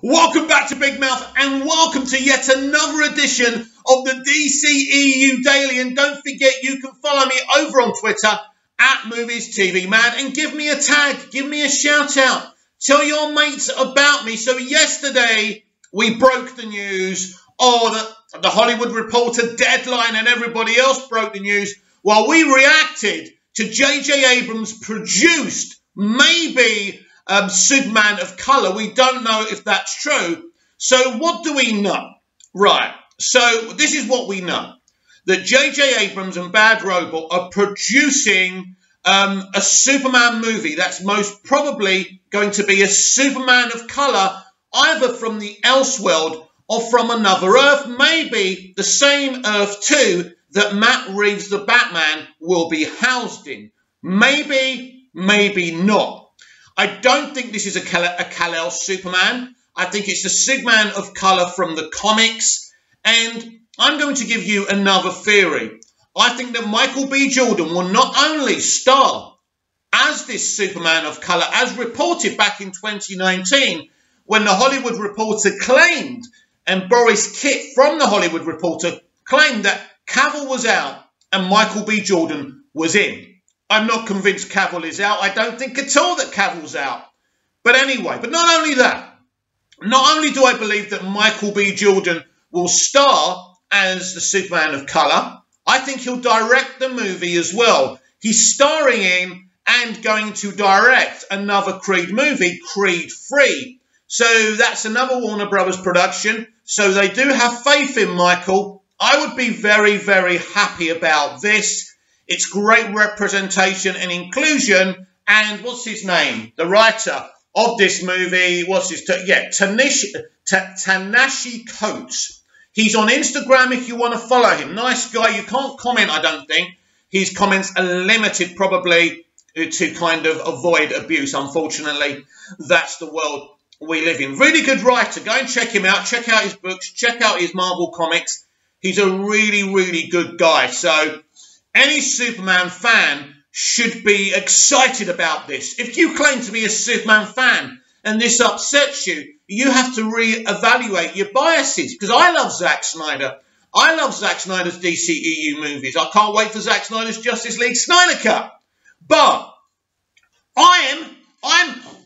Welcome back to Big Mouth and welcome to yet another edition of the dceu Daily. And don't forget, you can follow me over on Twitter at Movies TV Man and give me a tag, give me a shout out, tell your mates about me. So yesterday we broke the news, the Hollywood Reporter, Deadline and everybody else broke the news while we reacted to J.J. Abrams produced maybe Superman of colour. We don't know if that's true. So what do we know? Right. So this is what we know. That J.J. Abrams and Bad Robot are producing a Superman movie that's most probably going to be a Superman of colour, either from the Elseworld or from another Earth, maybe the same Earth too that Matt Reeves, the Batman, will be housed in. Maybe, maybe not. I don't think this is a Kal-El Superman. I think it's the Superman of colour from the comics. And I'm going to give you another theory. I think that Michael B. Jordan will not only star as this Superman of colour, as reported back in 2019, when the Hollywood Reporter claimed, and Boris Kitt from the Hollywood Reporter claimed that Cavill was out and Michael B. Jordan was in. I'm not convinced Cavill is out. I don't think at all that Cavill's out. But anyway, but not only that, not only do I believe that Michael B. Jordan will star as the Superman of colour, I think he'll direct the movie as well. He's starring in and going to direct another Creed movie, Creed 3. So that's another Warner Brothers production. So they do have faith in Michael. I would be very, very happy about this. It's great representation and inclusion. And what's his name? The writer of this movie, Tanashi Coates. He's on Instagram if you want to follow him. Nice guy. You can't comment, I don't think. His comments are limited probably to kind of avoid abuse. Unfortunately, that's the world we live in. Really good writer. Go and check him out. Check out his books. Check out his Marvel comics. He's a really, really good guy. So any Superman fan should be excited about this. If you claim to be a Superman fan and this upsets you, you have to re-evaluate your biases. Because I love Zack Snyder. I love Zack Snyder's dceu movies. I can't wait for Zack Snyder's Justice League Snyder Cut. But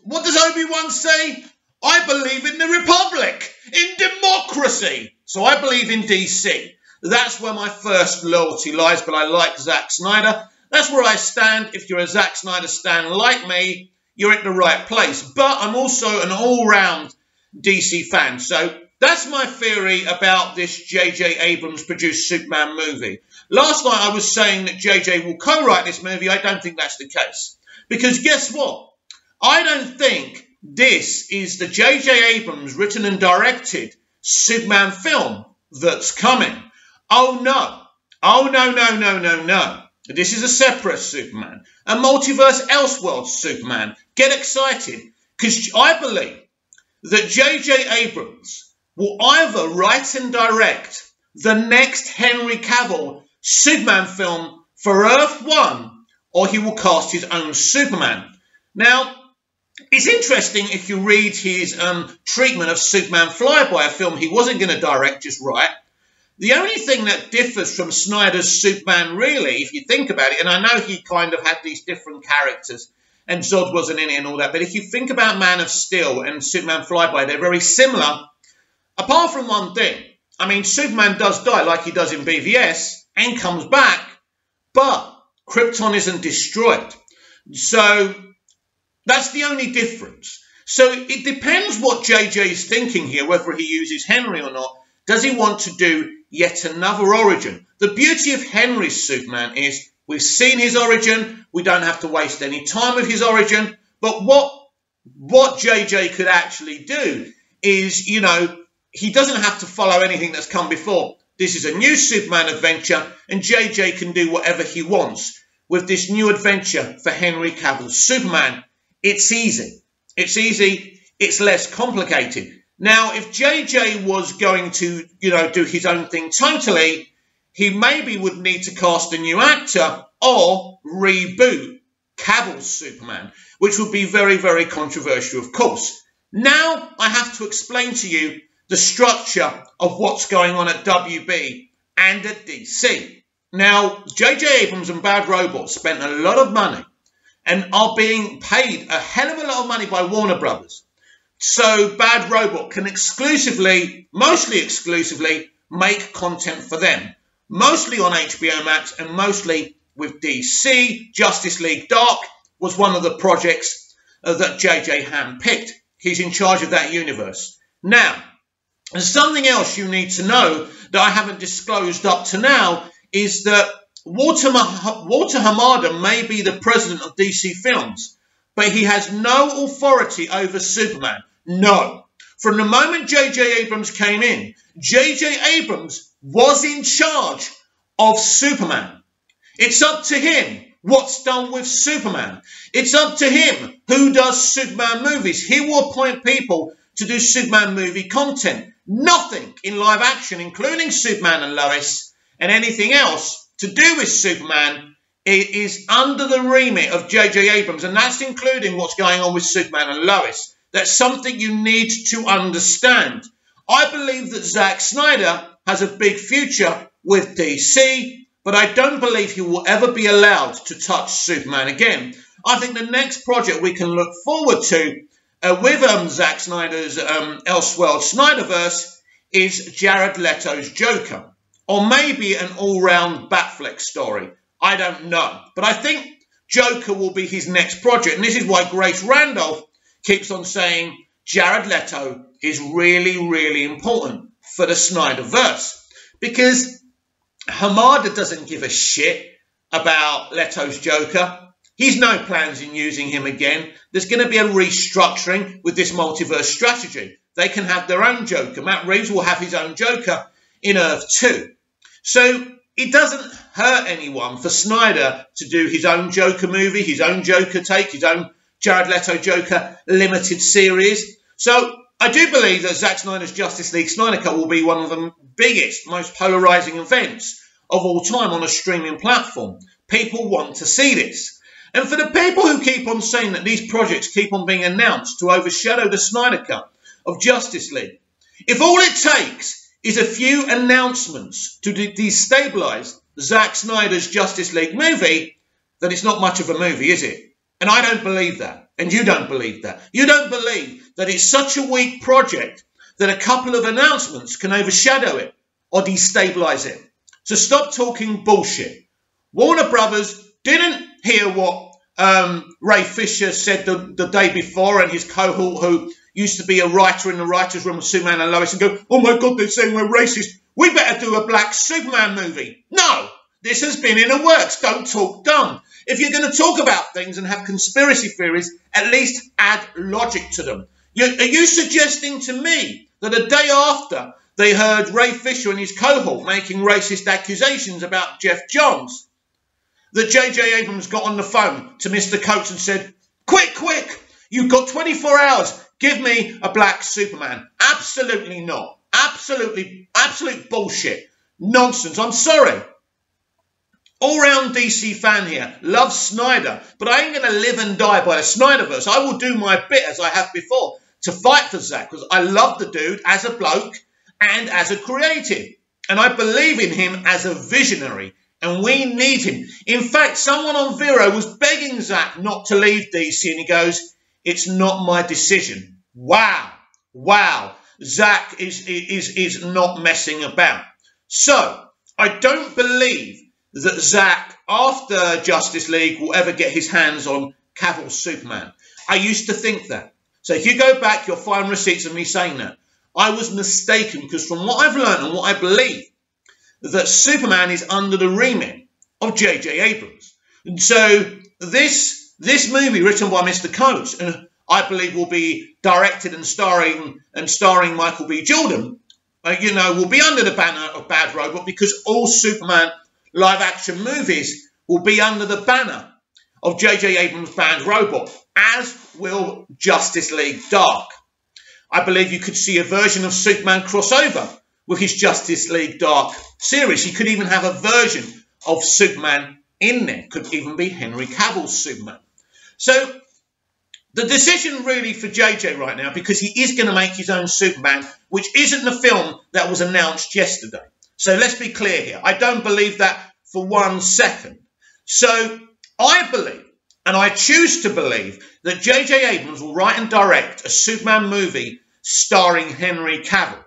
what does Obi-Wan say? I believe in the Republic, in democracy. So I believe in DC. That's where my first loyalty lies, but I like Zack Snyder. That's where I stand. If you're a Zack Snyder stan like me, you're at the right place. But I'm also an all-round DC fan. So that's my theory about this J.J. Abrams produced Superman movie. Last night I was saying that J.J. will co-write this movie. I don't think that's the case. Because guess what? I don't think this is the J.J. Abrams written and directed Superman film that's coming. Oh, no. Oh, no, no, no, no, no. This is a separate Superman. A multiverse Elseworld Superman. Get excited. Because I believe that J.J. Abrams will either write and direct the next Henry Cavill Superman film for Earth 1, or he will cast his own Superman. Now, it's interesting if you read his treatment of Superman Flyby, a film he wasn't going to direct, just write. The only thing that differs from Snyder's Superman, really, if you think about it, and I know he kind of had these different characters, and Zod wasn't in it and all that, but if you think about Man of Steel and Superman Flyby, they're very similar, apart from one thing. I mean, Superman does die like he does in BVS, and comes back, but Krypton isn't destroyed. So that's the only difference. So it depends what JJ is thinking here, whether he uses Henry or not. Does he want to do yet another origin? The beauty of Henry's Superman is we've seen his origin. We don't have to waste any time with his origin. But what JJ could actually do is, you know, he doesn't have to follow anything that's come before. This is a new Superman adventure, and JJ can do whatever he wants with this new adventure for Henry Cavill's Superman. It's easy. It's easy. It's less complicated. Now, if JJ was going to, you know, do his own thing totally, he maybe would need to cast a new actor or reboot Cavill's Superman, which would be very, very controversial, of course. Now I have to explain to you the structure of what's going on at WB and at DC. Now, J.J. Abrams and Bad Robot spent a lot of money and are being paid a hell of a lot of money by Warner Brothers. So Bad Robot can mostly exclusively, make content for them. Mostly on HBO Max and mostly with DC. Justice League Dark was one of the projects that J.J. handpicked. He's in charge of that universe. Now, there's something else you need to know that I haven't disclosed up to now is that Walter Hamada may be the president of DC Films, but he has no authority over Superman. No. From the moment J.J. Abrams came in, J.J. Abrams was in charge of Superman. It's up to him what's done with Superman. It's up to him who does Superman movies. He will appoint people to do Superman movie content. Nothing in live action, including Superman and Lois, and anything else to do with Superman is under the remit of J.J. Abrams, and that's including what's going on with Superman and Lois. That's something you need to understand. I believe that Zack Snyder has a big future with DC, but I don't believe he will ever be allowed to touch Superman again. I think the next project we can look forward to with Zack Snyder's Elseworld Snyderverse is Jared Leto's Joker. Or maybe an all-round Batfleck story. I don't know. But I think Joker will be his next project. And this is why Grace Randolph keeps on saying Jared Leto is really, really important for the Snyderverse. Because Hamada doesn't give a shit about Leto's Joker. He's no plans in using him again. There's going to be a restructuring with this multiverse strategy. They can have their own Joker. Matt Reeves will have his own Joker in Earth 2. So it doesn't hurt anyone for Snyder to do his own Joker movie, his own Joker take, his own Jared Leto Joker limited series. So I do believe that Zack Snyder's Justice League Snyder Cut will be one of the biggest, most polarizing events of all time on a streaming platform. People want to see this. And for the people who keep on saying that these projects keep on being announced to overshadow the Snyder Cut of Justice League, if all it takes is a few announcements to destabilise Zack Snyder's Justice League movie, then it's not much of a movie, is it? And I don't believe that. And you don't believe that. You don't believe that it's such a weak project that a couple of announcements can overshadow it or destabilise it. So stop talking bullshit. Warner Brothers didn't hear what Ray Fisher said the day before, and his cohort who used to be a writer in the writer's room with Superman and Lois, and go, oh my God, they're saying we're racist. We better do a black Superman movie. No, this has been in the works. Don't talk dumb. If you're going to talk about things and have conspiracy theories, at least add logic to them. Are you suggesting to me that a day after they heard Ray Fisher and his cohort making racist accusations about Jeff Johns, that J.J. Abrams got on the phone to Mr. Coates and said, quick, you've got 24 hours. Give me a black Superman. Absolutely not. Absolute bullshit. Nonsense. I'm sorry. All-round DC fan here. Love Snyder. But I ain't going to live and die by the Snyderverse. I will do my bit, as I have before, to fight for Zack. Because I love the dude as a bloke and as a creative. And I believe in him as a visionary. And we need him. In fact, someone on Vero was begging Zack not to leave DC. And he goes, it's not my decision. Wow. Zack is not messing about. So, I don't believe that Zack, after Justice League, will ever get his hands on Cavill's Superman. I used to think that. So if you go back, you'll find receipts of me saying that. I was mistaken, because from what I've learned and what I believe, that Superman is under the remit of J.J. Abrams. And so this movie, written by Mr. Coates, and I believe will be directed and starring Michael B. Jordan, will be under the banner of Bad Robot, because all Superman live-action movies will be under the banner of J.J. Abrams' Bad Robot, as will Justice League Dark. I believe you could see a version of Superman crossover with his Justice League Dark series. You could even have a version of Superman in there. Could even be Henry Cavill's Superman. So The decision really for JJ right now, because he is going to make his own Superman, which isn't the film that was announced yesterday. So let's be clear here. I don't believe that for 1 second. So I believe, and I choose to believe, that J.J. Abrams will write and direct a Superman movie starring Henry Cavill.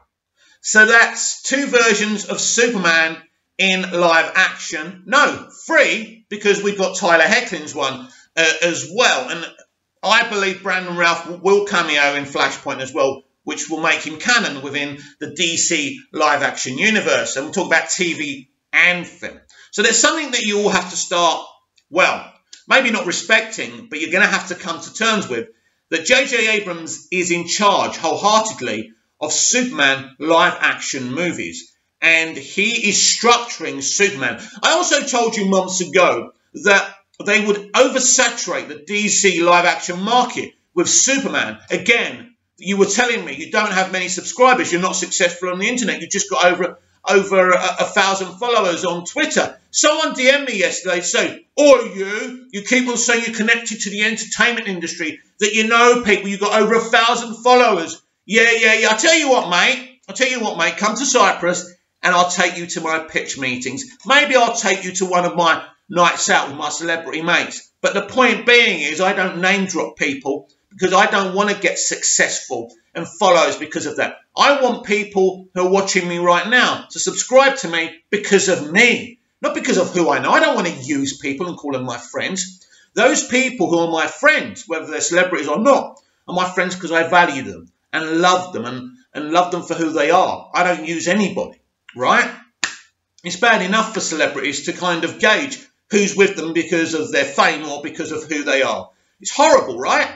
So that's 2 versions of Superman in live action. No, 3, because we've got Tyler Hoechlin's one as well. And I believe Brandon Routh will cameo in Flashpoint as well, which will make him canon within the DC live action universe. And we'll talk about TV and film. So there's something that you all have to start, well, maybe not respecting, but you're going to have to come to terms with, that J.J. Abrams is in charge wholeheartedly of Superman live action movies. And he is structuring Superman. I also told you months ago that they would oversaturate the DC live action market with Superman. Again, you were telling me you don't have many subscribers. You're not successful on the internet. You've just got over 1,000 followers on Twitter. Someone DM'd me yesterday saying, "Oh, you keep on saying you're connected to the entertainment industry, that you know people, you've got over 1,000 followers." Yeah. I tell you what, mate, come to Cyprus and I'll take you to my pitch meetings. Maybe I'll take you to one of my nights out with my celebrity mates. But the point being is I don't name drop people because I don't want to get successful and followers because of that. I want people who are watching me right now to subscribe to me because of me, not because of who I know. I don't want to use people and call them my friends. Those people who are my friends, whether they're celebrities or not, are my friends because I value them and love them and love them for who they are. I don't use anybody, right? It's bad enough for celebrities to kind of gauge who's with them because of their fame or because of who they are. It's horrible, right?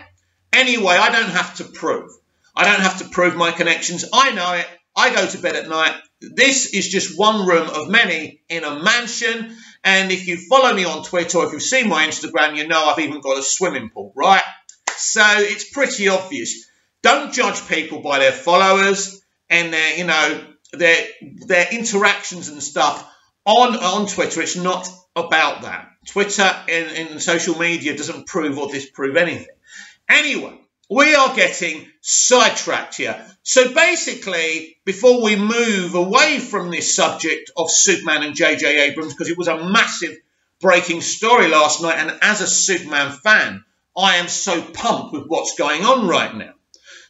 Anyway, I don't have to prove. I don't have to prove my connections. I know it. I go to bed at night. This is just one room of many in a mansion. And if you follow me on Twitter or if you've seen my Instagram, you know I've even got a swimming pool, right? So it's pretty obvious. Don't judge people by their followers and their interactions and stuff on Twitter. It's not about that. Twitter and social media doesn't prove or disprove anything. Anyway, we are getting sidetracked here. So basically, before we move away from this subject of Superman and J.J. Abrams, because it was a massive breaking story last night, and as a Superman fan, I am so pumped with what's going on right now.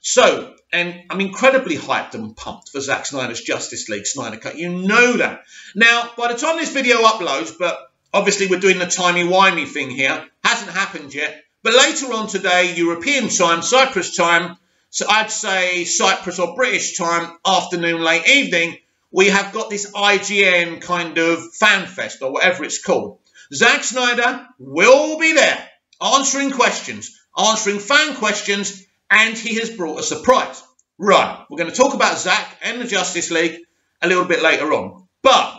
So, and I'm incredibly hyped and pumped for Zack Snyder's Justice League Snyder Cut. You know that. Now, by the time this video uploads, but obviously we're doing the timey-wimey thing here, hasn't happened yet, but later on today, European time, Cyprus time, so I'd say Cyprus or British time, afternoon, late evening, we have got this IGN kind of fan fest or whatever it's called. Zack Snyder will be there answering questions, answering fan questions, and he has brought a surprise. Right, we're going to talk about Zack and the Justice League a little bit later on. But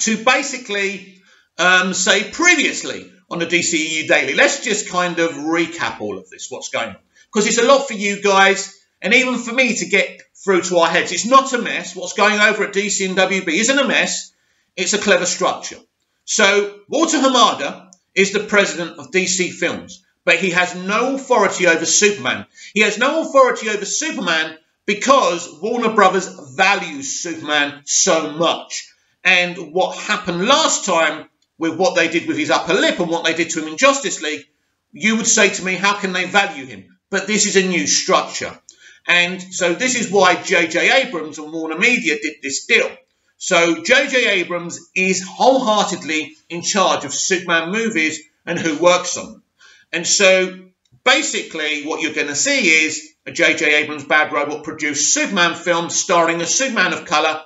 to basically say previously on the DCEU Daily, let's just kind of recap all of this, what's going on. Because it's a lot for you guys and even for me to get through to our heads. It's not a mess. What's going over at DC and WB isn't a mess. It's a clever structure. So Walter Hamada is the president of DC Films, but he has no authority over Superman. He has no authority over Superman because Warner Brothers values Superman so much. And what happened last time with what they did with his upper lip and what they did to him in Justice League, you would say to me, how can they value him? But this is a new structure. And so this is why J.J. Abrams and Warner Media did this deal. So J.J. Abrams is wholeheartedly in charge of Superman movies and who works on them. And so basically what you're going to see is a J.J. Abrams Bad Robot produced Superman film starring a Superman of colour.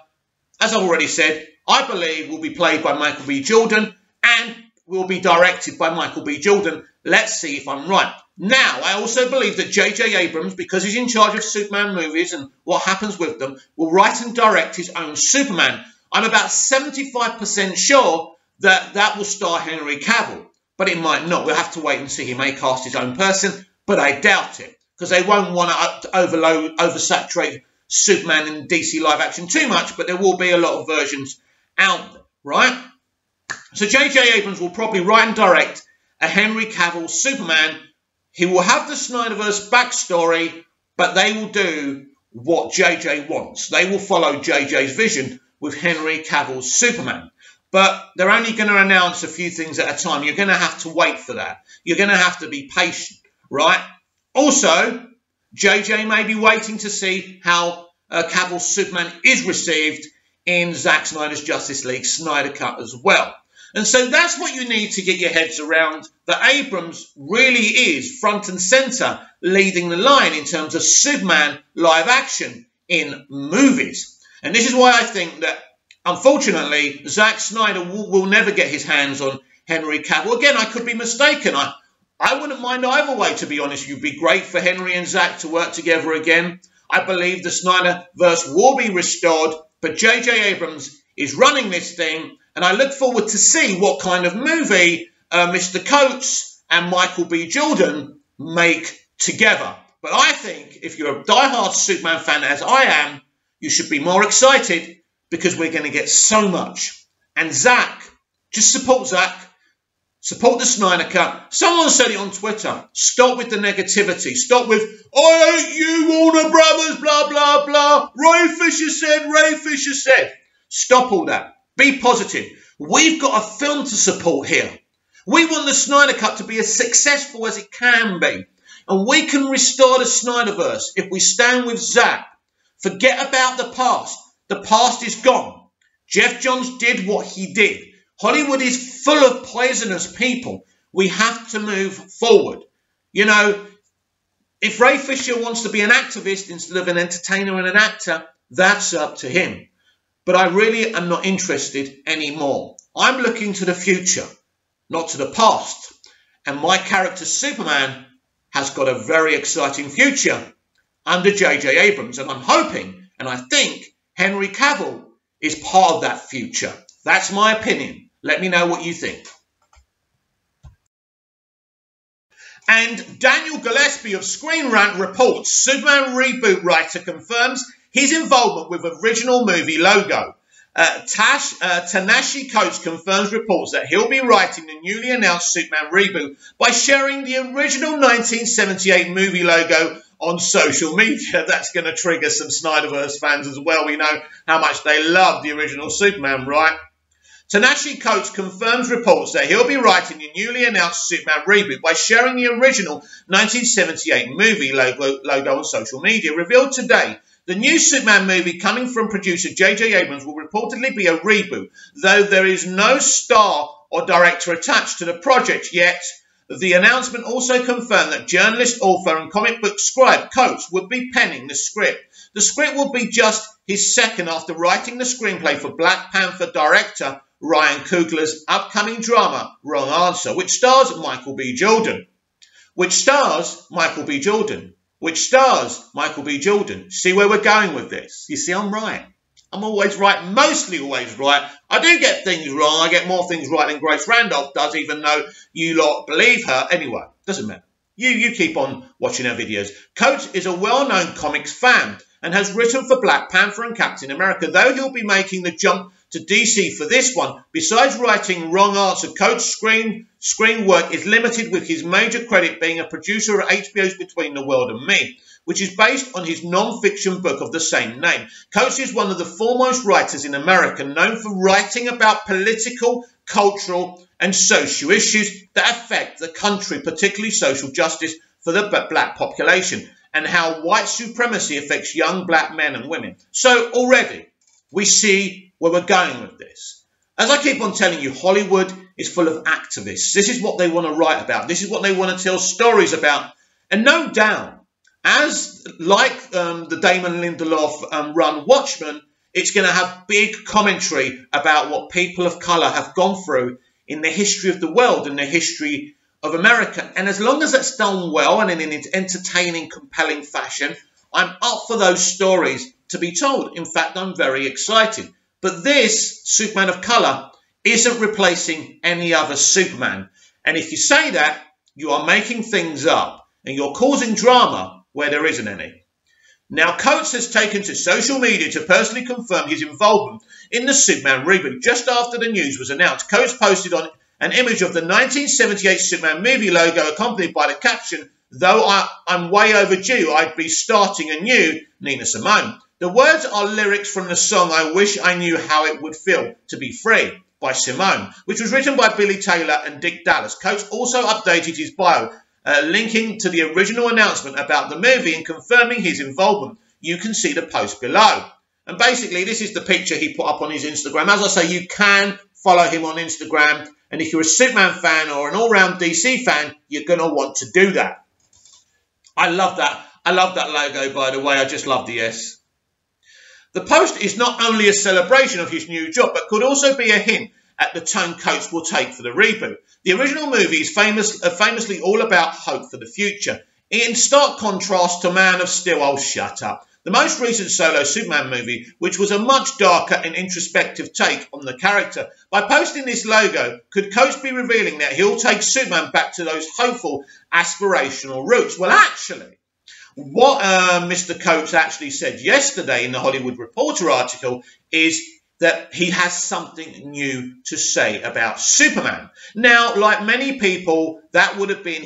As I've already said, I believe will be played by Michael B. Jordan and will be directed by Michael B. Jordan. Let's see if I'm right. Now, I also believe that J.J. Abrams, because he's in charge of Superman movies and what happens with them, will write and direct his own Superman. I'm about 75% sure that that will star Henry Cavill, but it might not. We'll have to wait and see. He may cast his own person, but I doubt it, because they won't want to oversaturate Superman in DC live action too much, but there will be a lot of versions out there, right? So J.J. Abrams will probably write and direct a Henry Cavill Superman. He will have the Snyderverse backstory, but they will do what JJ wants. They will follow JJ's vision with Henry Cavill's Superman. But they're only going to announce a few things at a time. You're going to have to wait for that. You're going to have to be patient, right? Also, JJ may be waiting to see how Cavill's Superman is received in Zack Snyder's Justice League Snyder Cut as well. And so that's what you need to get your heads around, that Abrams really is front and centre leading the line in terms of Superman live action in movies. And this is why I think that, unfortunately, Zack Snyder will never get his hands on Henry Cavill. Again, I could be mistaken. I wouldn't mind either way, to be honest. It'd be great for Henry and Zack to work together again. I believe the Snyderverse will be restored, but J.J. Abrams is running this thing, and I look forward to see what kind of movie Mr. Coates and Michael B. Jordan make together. But I think if you're a diehard Superman fan, as I am, you should be more excited because we're going to get so much. And Zack, just support Zack. Support the Snyder Cut. Someone said it on Twitter. Stop with the negativity. Stop with, I hate you, Warner Brothers, blah, blah, blah. Ray Fisher said. Stop all that. Be positive. We've got a film to support here. We want the Snyder Cut to be as successful as it can be. And we can restore the Snyderverse if we stand with Zack. Forget about the past. The past is gone. Jeff Johns did what he did. Hollywood is full of poisonous people. We have to move forward. You know, if Ray Fisher wants to be an activist instead of an entertainer and an actor, that's up to him. But I really am not interested anymore. I'm looking to the future, not to the past. And my character Superman has got a very exciting future under J.J. Abrams. And I'm hoping, and I think, Henry Cavill is part of that future. That's my opinion. Let me know what you think. And Daniel Gillespie of Screen Rant reports Superman reboot writer confirms his involvement with original movie logo. Ta-Nehisi Coates confirms reports that he'll be writing the newly announced Superman reboot by sharing the original 1978 movie logo on social media. That's going to trigger some Snyderverse fans as well. We know how much they love the original Superman, right? Ta-Nehisi Coates confirms reports that he'll be writing the newly announced Superman reboot by sharing the original 1978 movie logo on social media. Revealed today, the new Superman movie coming from producer J.J. Abrams will reportedly be a reboot, though there is no star or director attached to the project yet. The announcement also confirmed that journalist, author and comic book scribe Coates would be penning the script. The script will be just his second after writing the screenplay for Black Panther director Ryan Coogler's upcoming drama, Wrong Answer, which stars Michael B. Jordan. See where we're going with this? You see, I'm right. I'm always right, mostly always right. I do get things wrong. I get more things right than Grace Randolph does, even though you lot believe her. Anyway, doesn't matter. You keep on watching her videos. Coates is a well-known comics fan and has written for Black Panther and Captain America, though he'll be making the jump to DC for this one. Besides writing Wrong Answer, Coates' screen work is limited, with his major credit being a producer at HBO's Between the World and Me, which is based on his non-fiction book of the same name. Coates is one of the foremost writers in America, known for writing about political, cultural and social issues that affect the country, particularly social justice for the black population, and how white supremacy affects young black men and women. So already we see where we're going with this. As I keep on telling you, Hollywood is full of activists. This is what they want to write about. This is what they want to tell stories about. And no doubt, as like the Damon Lindelof run Watchmen, it's going to have big commentary about what people of colour have gone through in the history of the world and the history of America. And as long as that's done well and in an entertaining, compelling fashion, I'm up for those stories to be told. In fact, I'm very excited. But this Superman of colour isn't replacing any other Superman. And if you say that, you are making things up and you're causing drama where there isn't any. Now, Coates has taken to social media to personally confirm his involvement in the Superman reboot. Just after the news was announced, Coates posted on an image of the 1978 Superman movie logo accompanied by the caption, "Though I'm way overdue, I'd be starting anew, Nina Simone." The words are lyrics from the song "I Wish I Knew How It Would Feel to Be Free" by Simone, which was written by Billy Taylor and Dick Dallas. Coates also updated his bio, linking to the original announcement about the movie and confirming his involvement. You can see the post below. And basically, this is the picture he put up on his Instagram. As I say, you can follow him on Instagram. And if you're a Superman fan or an all-round DC fan, you're going to want to do that. I love that. I love that logo, by the way. I just love the S. The post is not only a celebration of his new job, but could also be a hint at the tone Coates will take for the reboot. The original movie is famously all about hope for the future, in stark contrast to Man of Steel. Oh, shut up. The most recent solo Superman movie, which was a much darker and introspective take on the character. By posting this logo, could Coates be revealing that he'll take Superman back to those hopeful, aspirational roots? Well, actually, what Mr. Coates actually said yesterday in the Hollywood Reporter article is that he has something new to say about Superman. Now, like many people, that would have been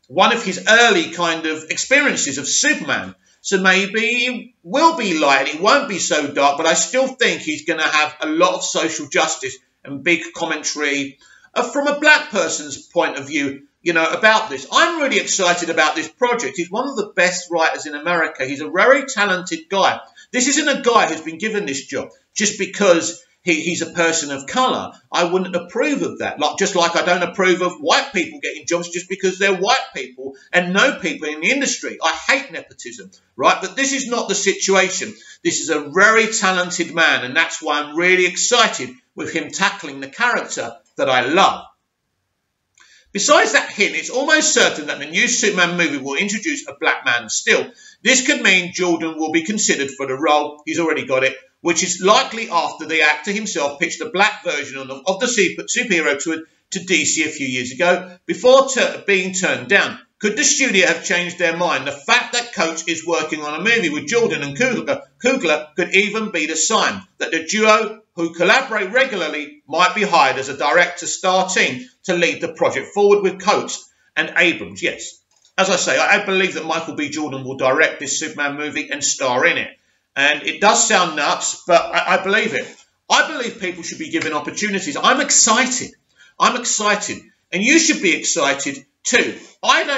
one of his early kind of experiences of Superman. So maybe it will be light, it won't be so dark, but I still think he's going to have a lot of social justice and big commentary from a black person's point of view, about this. I'm really excited about this project. He's one of the best writers in America. He's a very talented guy. This isn't a guy who's been given this job just because he's a person of colour. I wouldn't approve of that. Just like I don't approve of white people getting jobs just because they're white people and know people in the industry. I hate nepotism, right? But this is not the situation. This is a very talented man, and that's why I'm really excited with him tackling the character that I love. Besides that hint, it's almost certain that the new Superman movie will introduce a black Man of Steel. This could mean Jordan will be considered for the role. He's already got it, which is likely after the actor himself pitched a black version of the superhero to DC a few years ago before being turned down. Could the studio have changed their mind? The fact that Coates is working on a movie with Jordan and Coogler could even be the sign that the duo, who collaborate regularly, might be hired as a director-star team to lead the project forward with Coates and Abrams. Yes, as I say, I believe that Michael B. Jordan will direct this Superman movie and star in it. And it does sound nuts, but I believe it. I believe people should be given opportunities. I'm excited. I'm excited. And you should be excited too.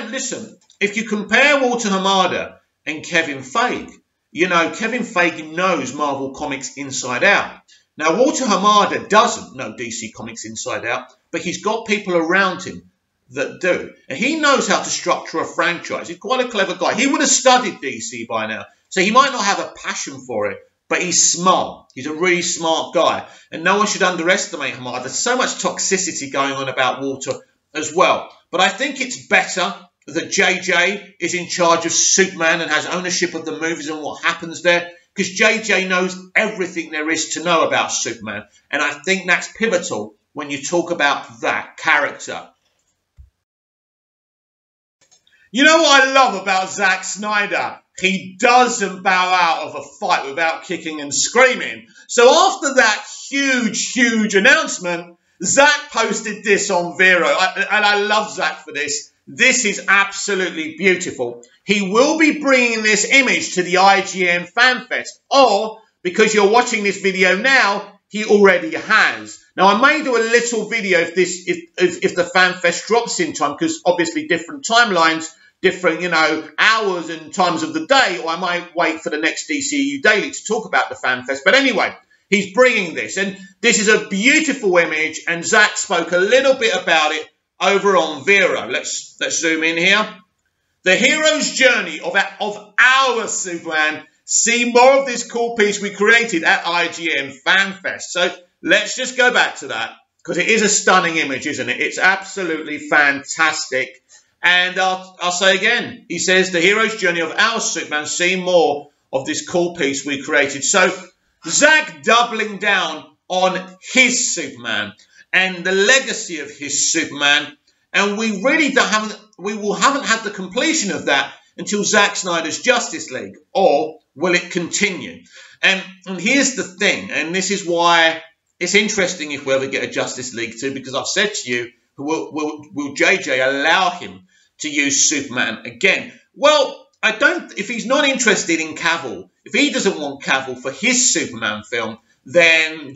Listen, if you compare Walter Hamada and Kevin Feige, Kevin Feige knows Marvel Comics inside out. Now, Walter Hamada doesn't know DC Comics inside out, but he's got people around him that do. And he knows how to structure a franchise. He's quite a clever guy. He would have studied DC by now. So he might not have a passion for it, but he's smart. He's a really smart guy. And no one should underestimate Hamada. There's so much toxicity going on about Walter as well. But I think it's better that JJ is in charge of Superman and has ownership of the movies and what happens there, because JJ knows everything there is to know about Superman. And I think that's pivotal when you talk about that character. You know what I love about Zack Snyder? He doesn't bow out of a fight without kicking and screaming. So after that huge announcement, Zack posted this on Vero. And I love Zack for this. This is absolutely beautiful. He will be bringing this image to the IGN FanFest. Or, because you're watching this video now, he already has. Now, I may do a little video if the FanFest drops in time, because obviously different timelines, different, hours and times of the day, or I might wait for the next DCEU Daily to talk about the FanFest. But anyway, he's bringing this, and this is a beautiful image, and Zack spoke a little bit about it over on Vero. Let's zoom in here. The hero's journey of our Superman. See more of this cool piece we created at IGN FanFest. So let's just go back to that, because it is a stunning image, isn't it? It's absolutely fantastic. And I'll say again, he says, the hero's journey of our Superman. See more of this cool piece we created. So Zack doubling down on his Superman and the legacy of his Superman. And we really haven't had the completion of that until Zack Snyder's Justice League. Or will it continue? And here's the thing, and this is why it's interesting if we ever get a Justice League 2, because I've said to you, will JJ allow him to use Superman again? Well, I don't. If he's not interested in Cavill, if he doesn't want Cavill for his Superman film, then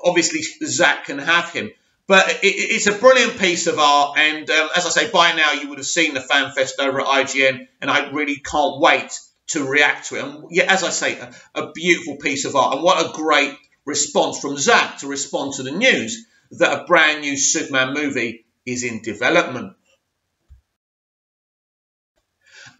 obviously Zack can have him. But it's a brilliant piece of art, and as I say, by now you would have seen the fan fest over at IGN, and I really can't wait to react to it. And yeah, as I say, a beautiful piece of art, and what a great response from Zack to respond to the news that a brand new Superman movie is in development.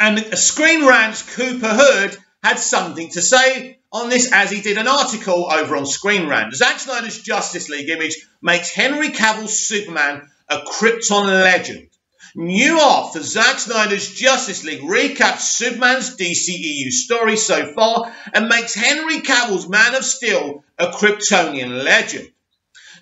And Screen Rant's Cooper Hood had something to say on this, as he did an article over on Screen Rant. Zack Snyder's Justice League image makes Henry Cavill's Superman a Krypton legend. New art for Zack Snyder's Justice League recaps Superman's DCEU story so far and makes Henry Cavill's Man of Steel a Kryptonian legend.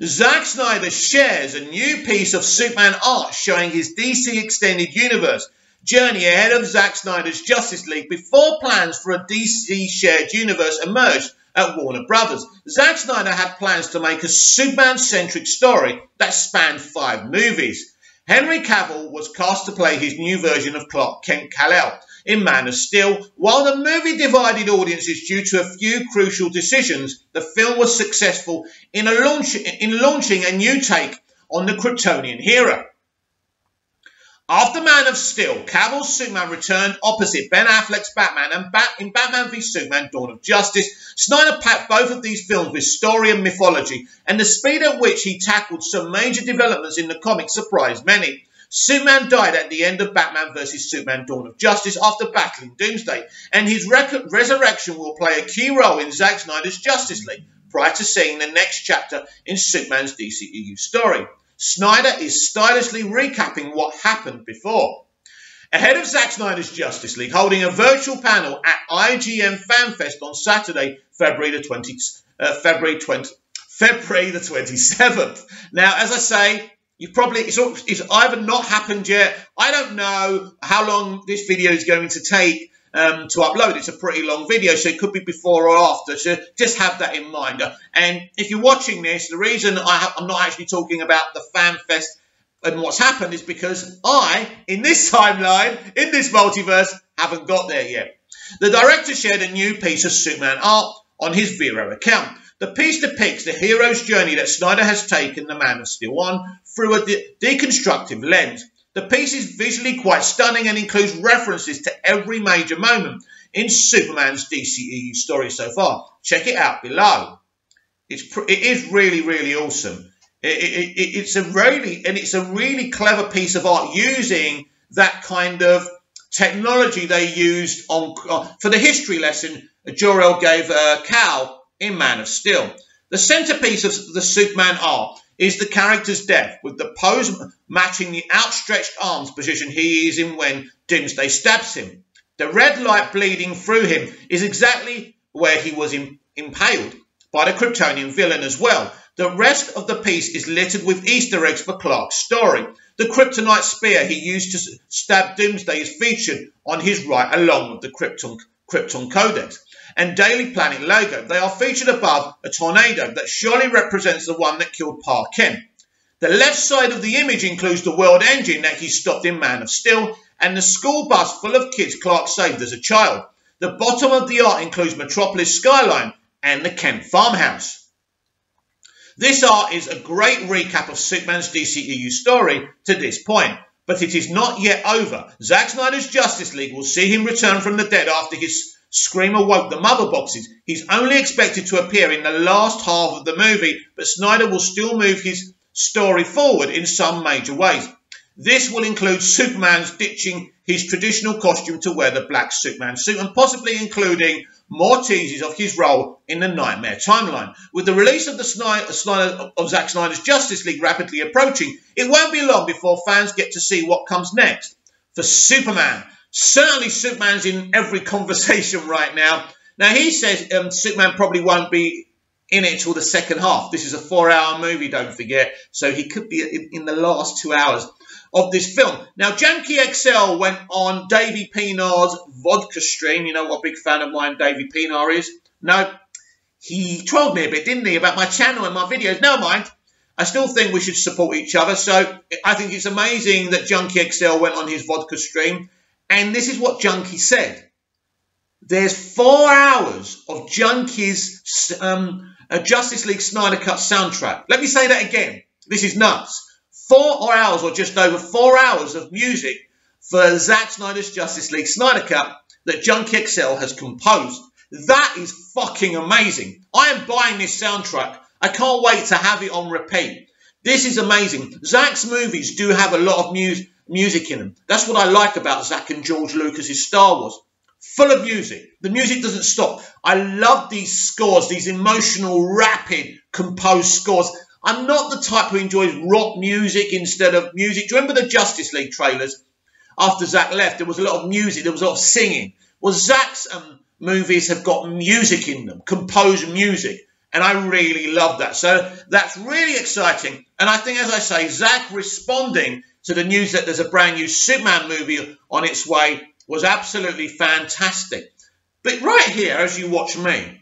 Zack Snyder shares a new piece of Superman art showing his DC Extended Universe journey ahead of Zack Snyder's Justice League before plans for a DC shared universe emerged at Warner Brothers. Zack Snyder had plans to make a Superman-centric story that spanned 5 movies. Henry Cavill was cast to play his new version of Clark Kent Kal-El in Man of Steel. While the movie divided audiences due to a few crucial decisions, the film was successful in launching a new take on the Kryptonian hero. After Man of Steel, Cavill's Superman returned opposite Ben Affleck's Batman, and in Batman v Superman Dawn of Justice, Snyder packed both of these films with story and mythology, and the speed at which he tackled some major developments in the comics surprised many. Superman died at the end of Batman v Superman Dawn of Justice after battling Doomsday, and his resurrection will play a key role in Zack Snyder's Justice League, prior to seeing the next chapter in Superman's DCEU story. Snyder is stylishly recapping what happened before. Ahead of Zack Snyder's Justice League, holding a virtual panel at IGN FanFest on Saturday, February the 27th. Now, as I say, it's either not happened yet. I don't know how long this video is going to take to upload. It's a pretty long video, so it could be before or after, so just have that in mind. And if you're watching this, the reason I'm not actually talking about the fan fest and what's happened is because I, in this timeline, in this multiverse, haven't got there yet. The director shared a new piece of Superman art on his Vero account. The piece depicts the hero's journey that Snyder has taken the Man of Steel on through a deconstructive lens. The piece is visually quite stunning and includes references to every major moment in Superman's DCEU story so far. Check it out below. It is really, really awesome. It's a really clever piece of art using that kind of technology they used for the history lesson Jor-El gave Kal in Man of Steel. The centerpiece of the Superman art is the character's death, with the pose matching the outstretched arms position he is in when Doomsday stabs him. The red light bleeding through him is exactly where he was impaled by the Kryptonian villain as well. The rest of the piece is littered with Easter eggs for Clark's story. The kryptonite spear he used to stab Doomsday is featured on his right, along with the Krypton Codex and Daily Planet logo. They are featured above a tornado that surely represents the one that killed Pa Kent. The left side of the image includes the world engine that he stopped in Man of Steel and the school bus full of kids Clark saved as a child. The bottom of the art includes Metropolis skyline and the Kent farmhouse. This art is a great recap of Superman's DCEU story to this point, but it is not yet over. Zack Snyder's Justice League will see him return from the dead after his Scream awoke the mother boxes. He's only expected to appear in the last half of the movie, but Snyder will still move his story forward in some major ways. This will include Superman's ditching his traditional costume to wear the black Superman suit, and possibly including more teases of his role in the Nightmare timeline. With the release of Zack Snyder's Justice League rapidly approaching, it won't be long before fans get to see what comes next for Superman. Certainly Superman's in every conversation right now. Now, he says Superman probably won't be in it till the second half. This is a 4-hour movie, don't forget, so he could be in the last 2 hours of this film. Now, Janky XL went on Davey Pinar's vodka stream. You know what big fan of mine Davey Pinar is? No, he trolled me a bit, didn't he, about my channel and my videos. Never mind. I still think we should support each other. So I think it's amazing that Junkie XL went on his vodka stream. And this is what Junkie said. There's 4 hours of Junkie's Justice League Snyder Cut soundtrack. Let me say that again. This is nuts. 4 hours or just over 4 hours of music for Zack Snyder's Justice League Snyder Cut that Junkie XL has composed. That is fucking amazing. I am buying this soundtrack. I can't wait to have it on repeat. This is amazing. Zack's movies do have a lot of music in them. That's what I like about Zack and George Lucas's Star Wars. Full of music. The music doesn't stop. I love these scores, these emotional, rapid, composed scores. I'm not the type who enjoys rock music instead of music. Do you remember the Justice League trailers? After Zack left, there was a lot of music. There was a lot of singing. Well, Zack's movies have got music in them, composed music. And I really love that. So that's really exciting. And I think, as I say, Zack responding to the news that there's a brand new Superman movie on its way was absolutely fantastic. But right here, as you watch me,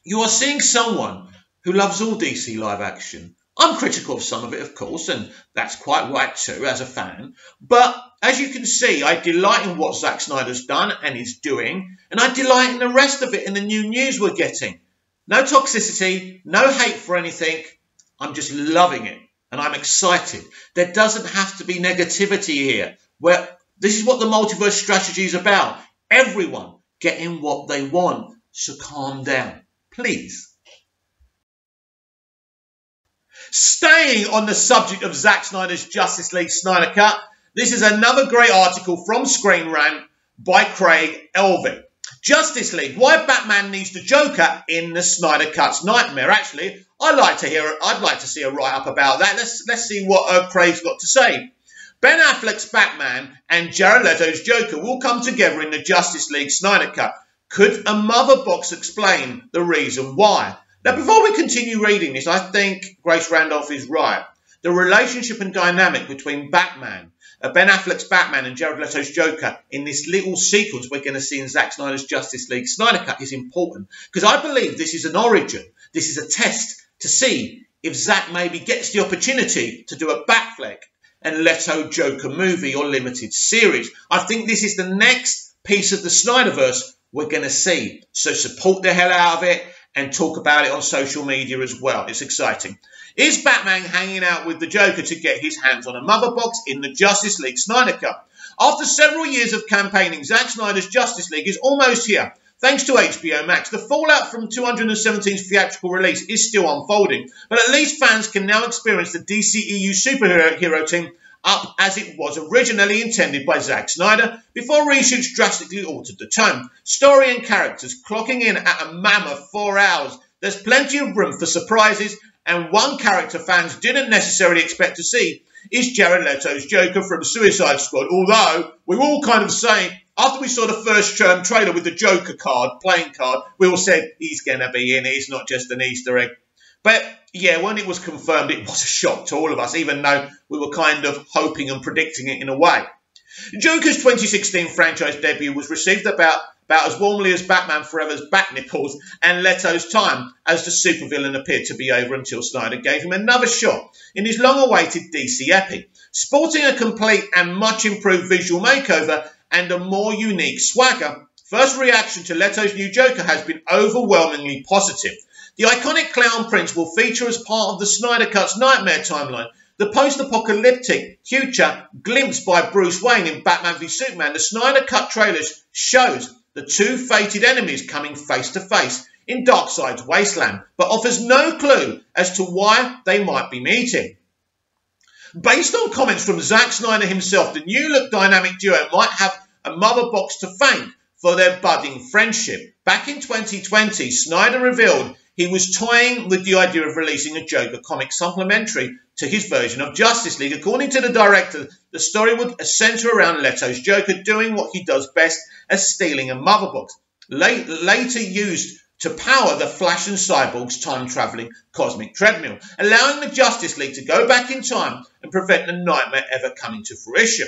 you are seeing someone who loves all DC live action. I'm critical of some of it, of course, and that's quite right too, as a fan. But as you can see, I delight in what Zack Snyder's done and is doing, and I delight in the rest of it and the new news we're getting. No toxicity, no hate for anything. I'm just loving it, and I'm excited. There doesn't have to be negativity here. This is what the multiverse strategy is about. Everyone getting what they want. So calm down, please. Staying on the subject of Zack Snyder's Justice League Snyder Cut, this is another great article from Screen Rant by Craig Elvin. Justice League, why Batman needs the Joker in the Snyder Cut's nightmare. Actually, I'd like to see a write-up about that. Let's see what Craig's got to say. Ben Affleck's Batman and Jared Leto's Joker will come together in the Justice League Snyder Cut. Could a mother box explain the reason why? Now, before we continue reading this, I think Grace Randolph is right. The relationship and dynamic between Batman, Ben Affleck's Batman and Jared Leto's Joker in this little sequence we're going to see in Zack Snyder's Justice League Snyder Cut is important. Because I believe this is an origin. This is a test to see if Zack maybe gets the opportunity to do a Batfleck and Leto Joker movie or limited series. I think this is the next piece of the Snyderverse we're going to see. So support the hell out of it and talk about it on social media as well. It's exciting. Is Batman hanging out with the Joker to get his hands on a mother box in the Justice League Snyder Cut? After several years of campaigning, Zack Snyder's Justice League is almost here. Thanks to HBO Max, the fallout from 217's theatrical release is still unfolding, but at least fans can now experience the dceu superhero team up as it was originally intended by Zack Snyder before reshoots drastically altered the tone. Story and characters clocking in at a mammoth 4 hours. There's plenty of room for surprises, and one character fans didn't necessarily expect to see is Jared Leto's Joker from Suicide Squad, although we were all kind of saying, after we saw the first trailer with the Joker playing card, we all said he's going to be in it, it's not just an Easter egg. But yeah, when it was confirmed, it was a shock to all of us, even though we were kind of hoping and predicting it in a way. Joker's 2016 franchise debut was received about as warmly as Batman Forever's Bat Nipples and Leto's time as the supervillain appeared to be over until Snyder gave him another shot in his long-awaited DC epic, sporting a complete and much improved visual makeover and a more unique swagger. First reaction to Leto's new Joker has been overwhelmingly positive. The iconic Clown Prince will feature as part of the Snyder Cut's Nightmare timeline. The post-apocalyptic future glimpsed by Bruce Wayne in Batman v Superman, the Snyder Cut trailer shows the two fated enemies coming face to face in Darkseid's wasteland, but offers no clue as to why they might be meeting. Based on comments from Zack Snyder himself, the new look dynamic duo might have a mother box to thank for their budding friendship. Back in 2020, Snyder revealed he was toying with the idea of releasing a Joker comic supplementary to his version of Justice League. According to the director, the story would centre around Leto's Joker doing what he does best as stealing a mother box, later used to power the Flash and Cyborg's time-travelling cosmic treadmill, allowing the Justice League to go back in time and prevent the nightmare ever coming to fruition.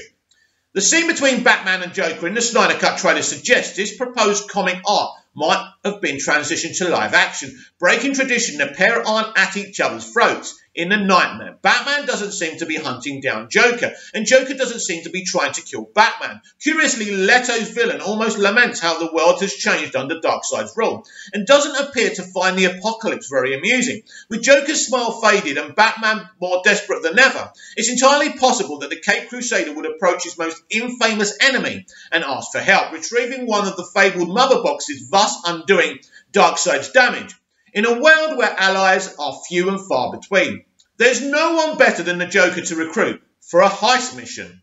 The scene between Batman and Joker in the Snyder Cut trailer suggests this proposed comic art might have been transitioned to live action. Breaking tradition, the pair aren't at each other's throats. In The Nightmare, Batman doesn't seem to be hunting down Joker, and Joker doesn't seem to be trying to kill Batman. Curiously, Leto's villain almost laments how the world has changed under Darkseid's rule, and doesn't appear to find the apocalypse very amusing. With Joker's smile faded and Batman more desperate than ever, it's entirely possible that the Caped Crusader would approach his most infamous enemy and ask for help, retrieving one of the fabled mother boxes, thus undoing Darkseid's damage. In a world where allies are few and far between, there's no one better than the Joker to recruit for a heist mission.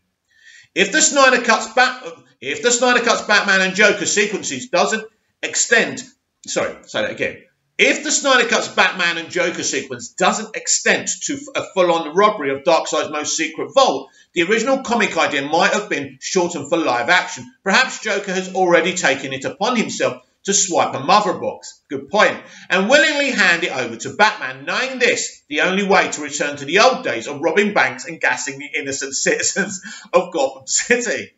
If the Snyder Cuts Batman and Joker sequences doesn't extend, If the Snyder Cuts Batman and Joker sequence doesn't extend to a full-on robbery of Darkseid's most secret vault, the original comic idea might have been shortened for live action. Perhaps Joker has already taken it upon himself to swipe a mother box, good point, and willingly hand it over to Batman, knowing this the only way to return to the old days of robbing banks and gassing the innocent citizens of Gotham City.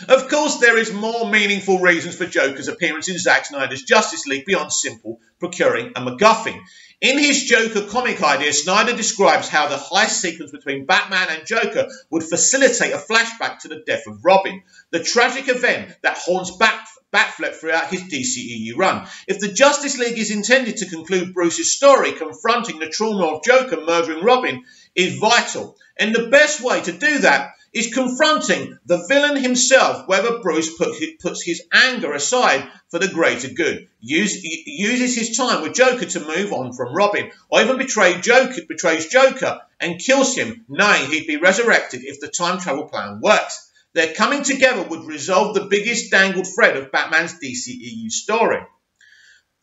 Of course, there is more meaningful reasons for Joker's appearance in Zack Snyder's Justice League beyond simple procuring a MacGuffin. In his Joker comic idea, Snyder describes how the heist sequence between Batman and Joker would facilitate a flashback to the death of Robin, the tragic event that haunts Batfleck throughout his DCEU run. If the Justice League is intended to conclude Bruce's story, confronting the trauma of Joker murdering Robin is vital, and the best way to do that is confronting the villain himself, whether Bruce puts his anger aside for the greater good, uses his time with Joker to move on from Robin, or even betrays Joker and kills him, knowing he'd be resurrected if the time travel plan works. Their coming together would resolve the biggest dangled thread of Batman's DCEU story.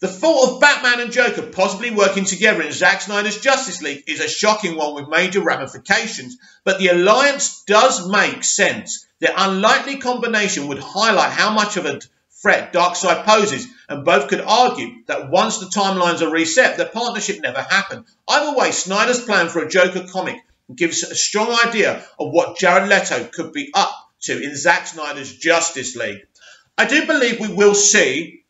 The thought of Batman and Joker possibly working together in Zack Snyder's Justice League is a shocking one with major ramifications, but the alliance does make sense. Their unlikely combination would highlight how much of a threat Darkseid poses, and both could argue that once the timelines are reset, the partnership never happened. Either way, Snyder's plan for a Joker comic gives a strong idea of what Jared Leto could be up to in Zack Snyder's Justice League. I do believe we will see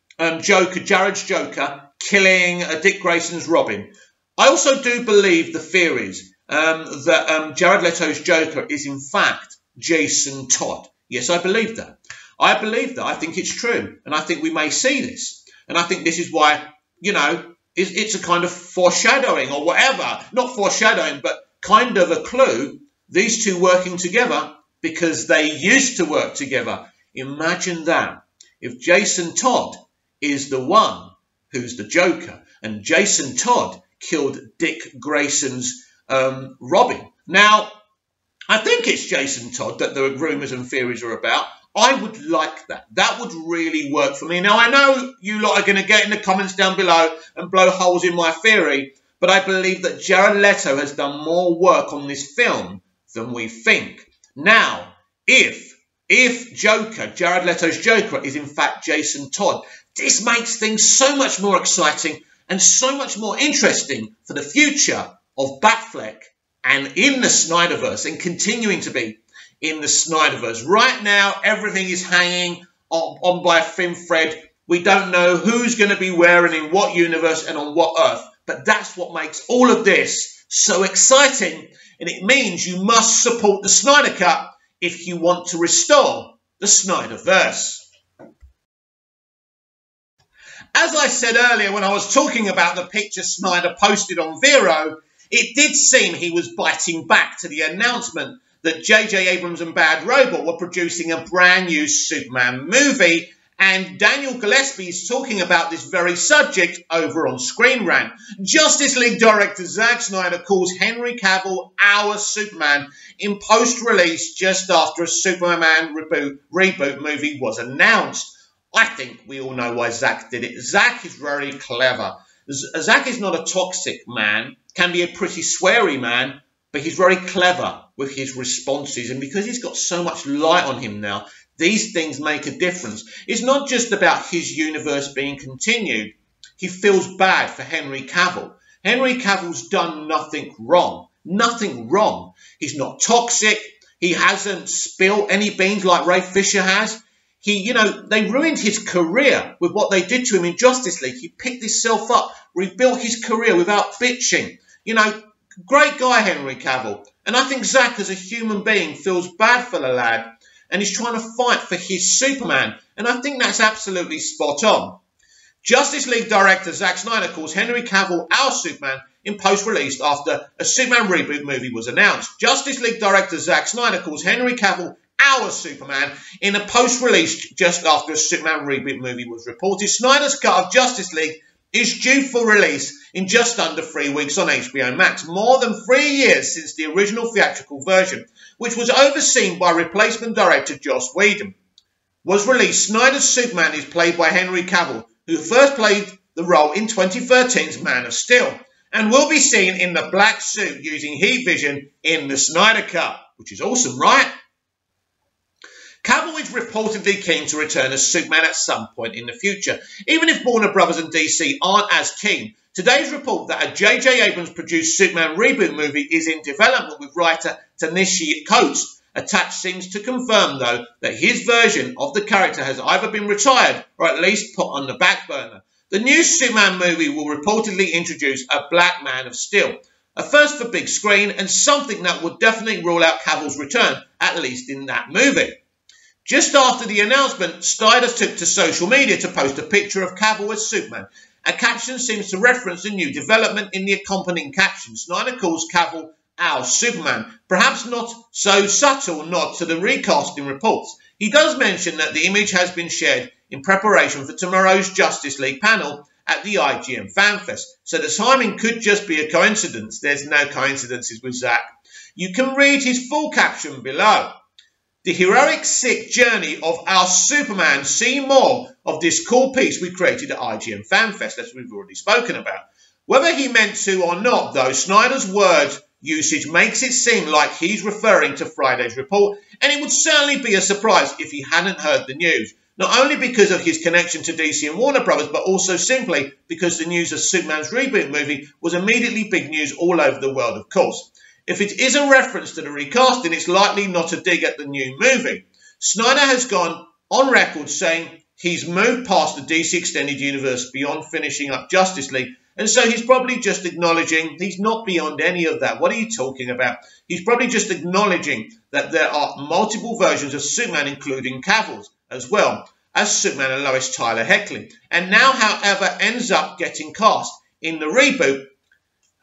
Jared's Joker killing Dick Grayson's Robin. I also do believe the theories that Jared Leto's Joker is in fact Jason Todd. Yes, I believe that. I believe that. I think it's true. And I think we may see this. And I think this is why, it's a kind of foreshadowing or whatever. Not foreshadowing, but kind of a clue. These two working together because they used to work together. Imagine that. If Jason Todd is the one who's the Joker, and Jason Todd killed Dick Grayson's Robin. Now, I think it's Jason Todd that the rumours and theories are about. I would like that. That would really work for me. Now, I know you lot are going to get in the comments down below and blow holes in my theory, but I believe that Jared Leto has done more work on this film than we think. Now, if Jared Leto's Joker is in fact Jason Todd, this makes things so much more exciting and so much more interesting for the future of Batfleck and in the Snyderverse and continuing to be in the Snyderverse. Right now, everything is hanging on by a thin thread. We don't know who's going to be where and in what universe and on what earth. But that's what makes all of this so exciting. And it means you must support the Snyder Cut if you want to restore the Snyderverse. As I said earlier when I was talking about the picture Snyder posted on Vero, it did seem he was biting back to the announcement that J.J. Abrams and Bad Robot were producing a brand new Superman movie, and Daniel Gillespie is talking about this very subject over on Screen Rant. Justice League director Zack Snyder calls Henry Cavill our Superman in post-release just after a Superman reboot movie was announced. I think we all know why Zack did it. Zack is very clever. Zack is not a toxic man, can be a pretty sweary man, but he's very clever with his responses. And because he's got so much light on him now, these things make a difference. It's not just about his universe being continued. He feels bad for Henry Cavill. Henry Cavill's done nothing wrong. Nothing wrong. He's not toxic. He hasn't spilled any beans like Ray Fisher has. they ruined his career with what they did to him in Justice League. He picked himself up, rebuilt his career without bitching. Great guy, Henry Cavill. And I think Zack, as a human being, feels bad for the lad, and he's trying to fight for his Superman. And I think that's absolutely spot on. Justice League director Zack Snyder calls Henry Cavill our Superman in post-release after a Superman reboot movie was announced. Justice League director Zack Snyder calls Henry Cavill our Superman in a post-release just after a Superman reboot movie was reported. Snyder's cut of Justice League is due for release in just under 3 weeks on HBO Max, more than 3 years since the original theatrical version, which was overseen by replacement director Joss Whedon, was released. Snyder's Superman is played by Henry Cavill, who first played the role in 2013's Man of Steel, and will be seen in the black suit using heat vision in the Snyder Cut, which is awesome, right? Cavill is reportedly keen to return as Superman at some point in the future, even if Warner Brothers and DC aren't as keen. Today's report that a J.J. Abrams produced Superman reboot movie is in development with writer Ta-Nehisi Coates attached seems to confirm, though, that his version of the character has either been retired or at least put on the back burner. The new Superman movie will reportedly introduce a black Man of Steel, a first for big screen and something that would definitely rule out Cavill's return, at least in that movie. Just after the announcement, Snyder took to social media to post a picture of Cavill as Superman. A caption seems to reference a new development in the accompanying caption. Snyder calls Cavill our Superman, perhaps not so subtle nod to the recasting reports. He does mention that the image has been shared in preparation for tomorrow's Justice League panel at the IGN FanFest, so the timing could just be a coincidence. There's no coincidences with Zack. You can read his full caption below. The heroic, sick journey of our Superman. See more of this cool piece we created at IGN FanFest, as we've already spoken about. Whether he meant to or not, though, Snyder's word usage makes it seem like he's referring to Friday's report, and it would certainly be a surprise if he hadn't heard the news, not only because of his connection to DC and Warner Brothers, but also simply because the news of Superman's reboot movie was immediately big news all over the world, of course. If it is a reference to the recasting, it's likely not a dig at the new movie. Snyder has gone on record saying he's moved past the DC Extended Universe beyond finishing up Justice League, and so he's probably just acknowledging he's not beyond any of that. What are you talking about? He's probably just acknowledging that there are multiple versions of Superman, including Cavill's, as well as Superman and Lois Tyler heckling. And now, however ends up getting cast in the reboot,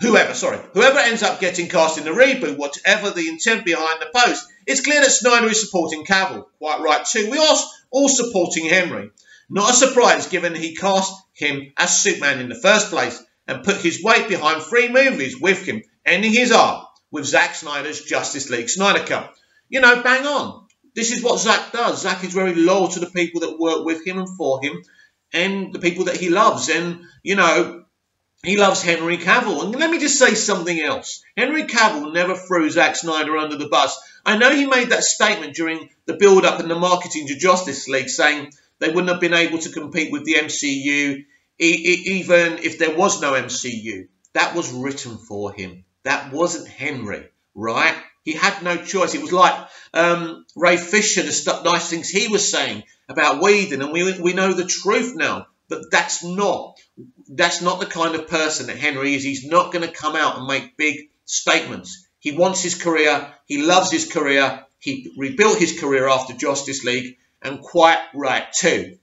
whoever ends up getting cast in the reboot, whatever the intent behind the post, it's clear that Snyder is supporting Cavill. Quite right too. We are all supporting Henry. Not a surprise given he cast him as Superman in the first place and put his weight behind 3 movies with him, ending his arc with Zack Snyder's Justice League Snyder Cut. Bang on. This is what Zack does. Zack is very loyal to the people that work with him and for him and the people that he loves. And, he loves Henry Cavill. And let me just say something else. Henry Cavill never threw Zack Snyder under the bus. I know he made that statement during the build-up and the marketing to Justice League, saying they wouldn't have been able to compete with the MCU even if there was no MCU. That was written for him. That wasn't Henry, right? He had no choice. It was like Ray Fisher, the nice things he was saying about Whedon, and we know the truth now. But that's not the kind of person that Henry is. He's not going to come out and make big statements. He wants his career. He loves his career. He rebuilt his career after Justice League, and quite right too.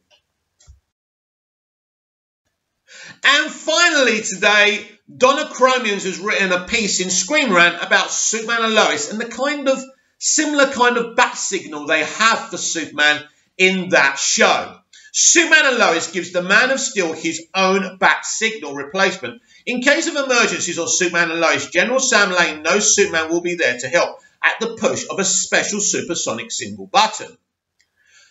And finally today, Donna Chromians has written a piece in Screen Rant about Superman and Lois and the similar kind of bat signal they have for Superman in that show. Superman and Lois gives the Man of Steel his own bat signal replacement. In case of emergencies on Superman and Lois, General Sam Lane knows Superman will be there to help at the push of a special supersonic single button.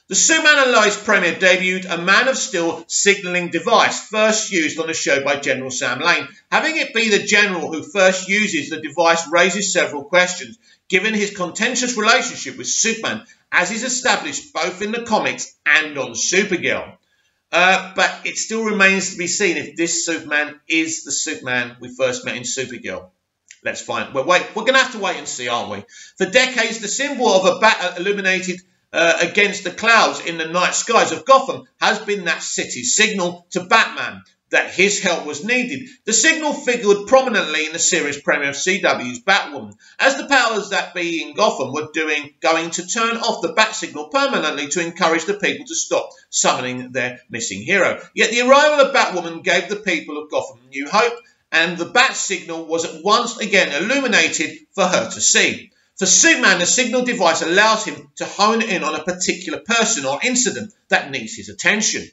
The Superman and Lois premiere debuted a Man of Steel signalling device first used on the show by General Sam Lane. Having it be the General who first uses the device raises several questions, given his contentious relationship with Superman, as is established both in the comics and on Supergirl. But it still remains to be seen if this Superman is the Superman we first met in Supergirl. Let's find. We're going to have to wait and see, aren't we? For decades, the symbol of a bat illuminated against the clouds in the night skies of Gotham has been that city's signal to Batman that his help was needed. The signal figured prominently in the series premiere of CW's Batwoman, as the powers that be in Gotham were going to turn off the bat signal permanently to encourage the people to stop summoning their missing hero. Yet the arrival of Batwoman gave the people of Gotham new hope, and the bat signal was once again illuminated for her to see. For Superman, the signal device allows him to hone in on a particular person or incident that needs his attention.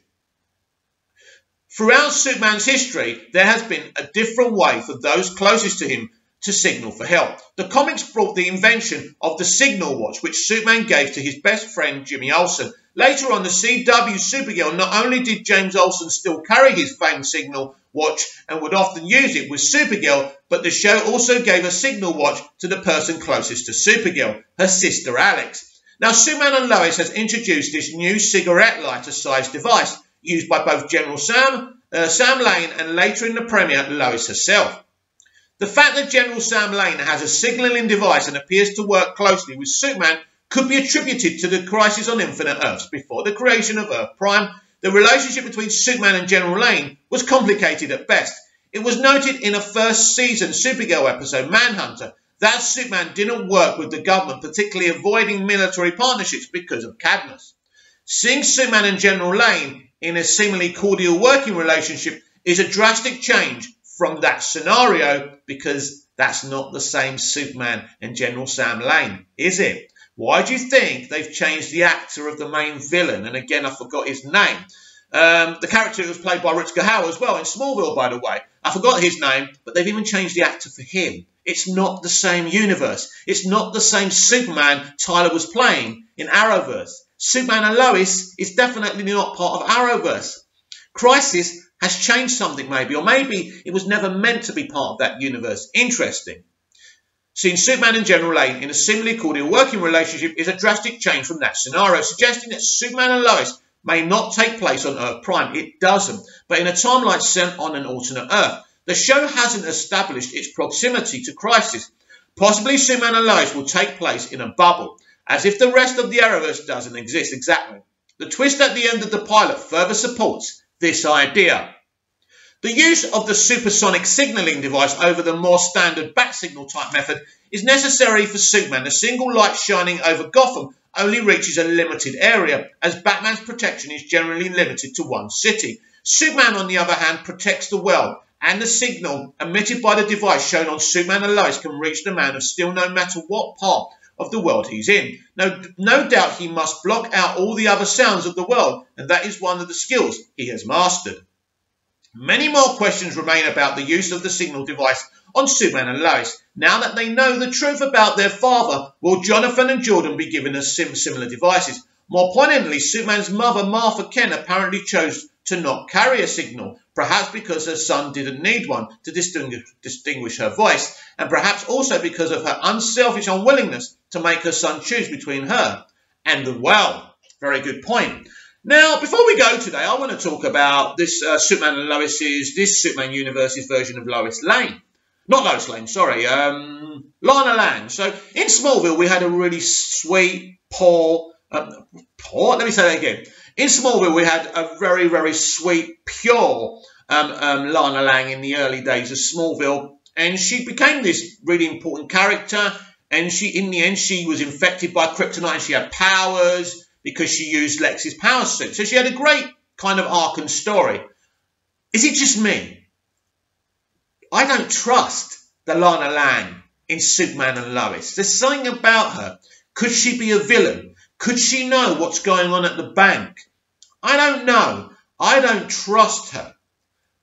Throughout Superman's history, there has been a different way for those closest to him to signal for help. The comics brought the invention of the Signal Watch, which Superman gave to his best friend Jimmy Olsen. Later on, the CW Supergirl, not only did James Olsen still carry his famed Signal Watch and would often use it with Supergirl, but the show also gave a Signal Watch to the person closest to Supergirl, her sister Alex. Now, Superman and Lois has introduced this new cigarette lighter-sized device, used by both General Sam Lane and later in the premiere, Lois herself. The fact that General Sam Lane has a signalling device and appears to work closely with Superman could be attributed to the Crisis on Infinite Earths. Before the creation of Earth Prime, the relationship between Superman and General Lane was complicated at best. It was noted in a first season Supergirl episode, Manhunter, that Superman didn't work with the government, particularly avoiding military partnerships because of Cadmus. Seeing Superman and General Lane in a seemingly cordial working relationship is a drastic change from that scenario, because that's not the same Superman and General Sam Lane, is it? Why do you think they've changed the actor of the main villain? And again, I forgot his name. The character was played by Rutger Hauer as well in Smallville, by the way. I forgot his name, but they've even changed the actor for him. It's not the same universe. It's not the same Superman Tyler was playing in Arrowverse. Superman and Lois is definitely not part of Arrowverse. Crisis has changed something maybe, or maybe it was never meant to be part of that universe. Interesting. Seeing Superman and General Lane in a similarly cordial working relationship is a drastic change from that scenario, suggesting that Superman and Lois may not take place on Earth Prime. It doesn't, but in a timeline set on an alternate Earth. The show hasn't established its proximity to Crisis. Possibly Superman and Lois will take place in a bubble, as if the rest of the Arrowverse doesn't exist exactly. The twist at the end of the pilot further supports this idea. The use of the supersonic signalling device over the more standard bat signal type method is necessary for Superman. The single light shining over Gotham only reaches a limited area, as Batman's protection is generally limited to one city. Superman, on the other hand, protects the world, and the signal emitted by the device shown on Superman and Lois can reach the Man of Steel no matter what part of the world he's in. No doubt he must block out all the other sounds of the world, and that is one of the skills he has mastered. Many more questions remain about the use of the signal device on Superman and Lois. Now that they know the truth about their father, will Jonathan and Jordan be given us similar devices? More poignantly, Superman's mother, Martha Kent, apparently chose to not carry a signal, perhaps because her son didn't need one to distinguish her voice, and perhaps also because of her unselfish unwillingness to make her son choose between her and the world. Very good point. Now, before we go today, I want to talk about this Superman and Lois's, this Superman universe's version of Lois Lane. Not Lois Lane, sorry, Lana Lang. So, in Smallville, we had a really sweet, let me say that again. In Smallville, we had a very, very sweet, pure Lana Lang in the early days of Smallville. And she became this really important character. And in the end, she was infected by kryptonite and she had powers because she used Lex's power suit. So she had a great kind of arc and story. Is it just me? I don't trust the Lana Lang in Superman and Lois. There's something about her. Could she be a villain? Could she know what's going on at the bank? I don't know. I don't trust her.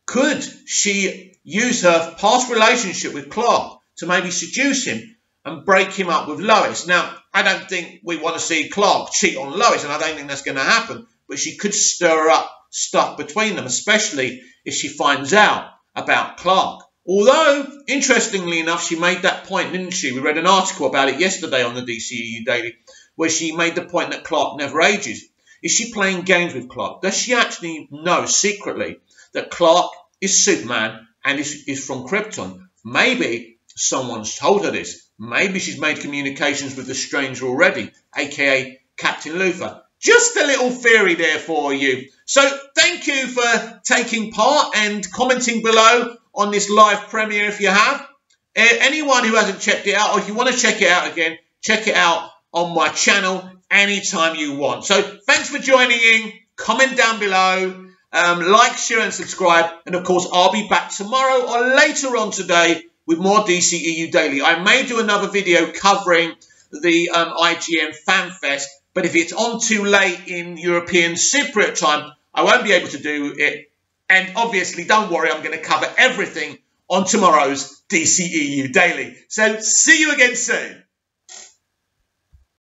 Could she use her past relationship with Clark to maybe seduce him and break him up with Lois? Now, I don't think we want to see Clark cheat on Lois, and I don't think that's going to happen. But she could stir up stuff between them, especially if she finds out about Clark. Although, interestingly enough, she made that point, didn't she? We read an article about it yesterday on the DCEU Daily, where she made the point that Clark never ages. Is she playing games with Clark? Does she actually know secretly that Clark is Superman and is from Krypton? Maybe someone's told her this. Maybe she's made communications with the Stranger already, aka Captain Luther. Just a little theory there for you. So thank you for taking part and commenting below on this live premiere if you have. Anyone who hasn't checked it out, or if you want to check it out again, check it out on my channel anytime you want. So thanks for joining in. Comment down below. Like, share and subscribe. And of course, I'll be back tomorrow or later on today with more DCEU Daily. I may do another video covering the IGN Fan Fest, but if it's on too late in European Cypriot time, I won't be able to do it. And obviously, don't worry, I'm going to cover everything on tomorrow's DCEU Daily. So see you again soon.